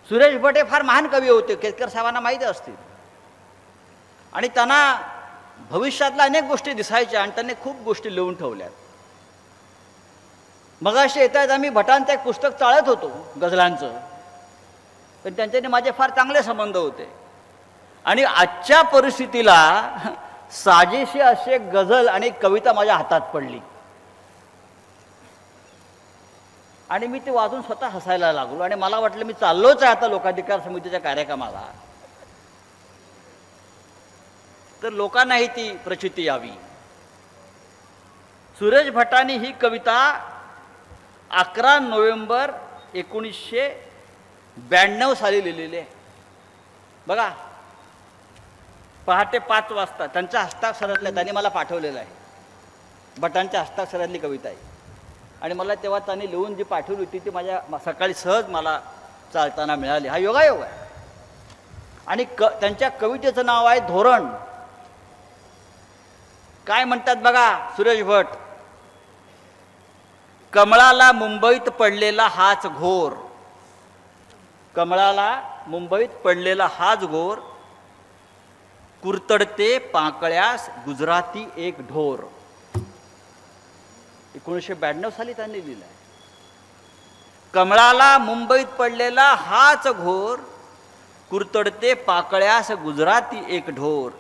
सुरेश भट हे फार महान कवी होते, केतकर साहेबांना माहिती असतील, आणि त्यांना भविष्यातल्या अनेक गोष्टी दिसायच्या आणि त्यांनी खूप गोष्टी लिहून ठेवल्यात. मगाशी येतात आम्ही भटांचं एक पुस्तक चाळत होतो गझलांचं, पण त्यांच्याने माझे फार चांगले संबंध होते. आणि आजच्या परिस्थितीला साजेशी असे गझल आणि कविता माझ्या हातात पडली आणि मी ते वाचून स्वतः हसायला लागलो. आणि मला वाटलं मी चाललोच आहे आता लोकाधिकार समितीच्या कार्यक्रमाला, तर लोकांनाही ती प्रचिती यावी. सुरेश भटांनी ही कविता 11 नोव्हेंबर 1992 साली लिहिलेली आहे. बघा, पहाटे 5 वाजता त्यांच्या हस्ताक्षरातल्या, त्यांनी मला पाठवलेलं आहे, भटांच्या हस्ताक्षरातली कविता आहे. आणि मला तेव्हा त्यांनी लिहून जी पाठवली होती ती माझ्या सकाळी सहज मला चालताना मिळाली. हा योगायोग आहे. आणि त्यांच्या कवितेचं नाव आहे धोरण. काय म्हणतात बघा सुरेश भट, कमळाला मुंबईत पडलेला हाच घोर, कमळाला मुंबईत पडलेला हाच घोर, कुरतडते पाकळ्यास गुजराती एक ढोर. 1992 साली त्यांनी लिहिलं आहे. कमळाला मुंबईत पडलेला हाच घोर, कुरतडते पाकळ्यास गुजराती एक ढोर.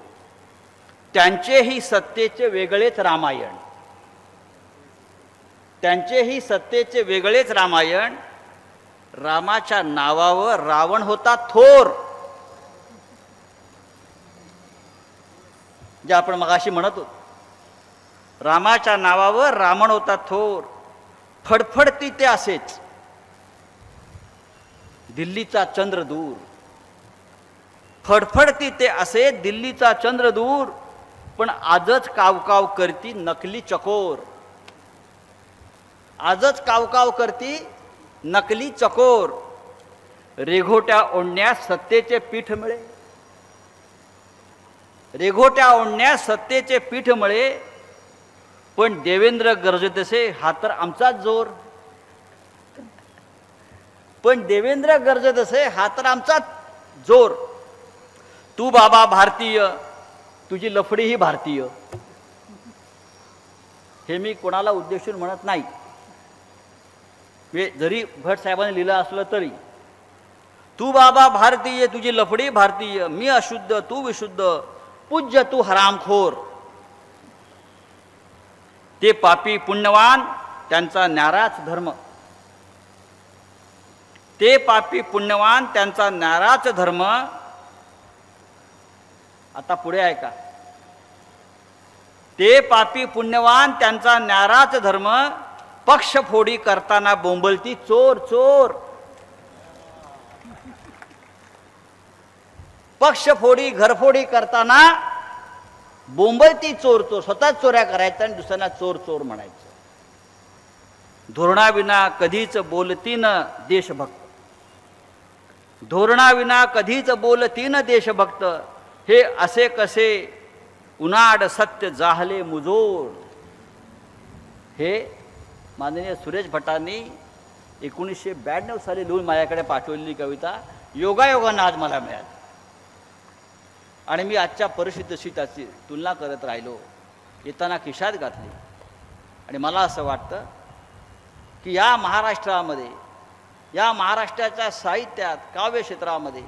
त्यांचेही सत्तेचे वेगळेच रामायण, त्यांचेही सत्तेचे वेगळेच रामायण. रामाच्या नावावर रावण होता थोर. जे आपण मगाशी म्हणत होतो, रामाच्या नावावर रावण होता थोर. फडफडती ते असेच दिल्लीचा चंद्र दूर, फडफडती ते असे दिल्लीचा चंद्र दूर. पण आजच कावकाव करती नकली चकोर, आजच कावकाव करती नकली चकोर. रेघोट्या ओढण्यास सत्तेचे पीठ मिळे, रेघोट्या ओढण्यास सत्तेचे पीठ मिळे. पण देवेंद्र गरजतसे हा तर आमचाच जोर, पण देवेंद्र गरजतसे हा तर आमचाच जोर. तू बाबा भारतीय, तुझी लफडी ही भारतीय. हे मी कोणाला उद्देशून म्हणत नाही, जरी भट साहेबांनी लिहिलं असलं तरी. तू बाबा भारतीय, तुझी लफडी भारतीय. मी अशुद्ध तू विशुद्ध, पूज्य तू हरामखोर. ते पापी पुण्यवान त्यांचा न्याराच धर्म, ते पापी पुण्यवान त्यांचा न्याराच धर्म. आता पुढे ऐका, ते पापी पुण्यवान त्यांचा न्याराच धर्म. पक्षफोडी करताना बोंबलती चोर चोर, पक्षफोडी घरफोडी करताना बोंबलती चोर चोर. स्वतःच चोऱ्या करायचं आणि दुसऱ्यांना चोर चोर म्हणायचं. धोरणाविना कधीच बोलतीन देशभक्त, धोरणाविना कधीच बोलतीन देशभक्त. हे असे कसे उनाड सत्य जाहले मुजोर. हे माननीय सुरेश भटांनी 1992 साली लिहून माझ्याकडे पाठवलेली कविता योगायोगानं आज मला मिळाली. आणि मी आजच्या परिस्थितीशी त्याची तुलना करत राहिलो, येताना खिशात घातली. आणि मला असं वाटतं की या महाराष्ट्रामध्ये, या महाराष्ट्राच्या साहित्यात, काव्य क्षेत्रामध्ये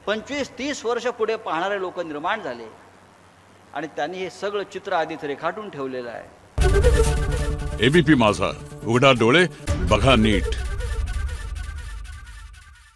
25-30 वर्ष पुढे पाहणारे लोक निर्माण झाले आणि त्यांनी हे सगळं चित्र आधीच रेखाटून ठेवलेलं आहे. एबीपी माझा, उघडा डोळे बघा नीट.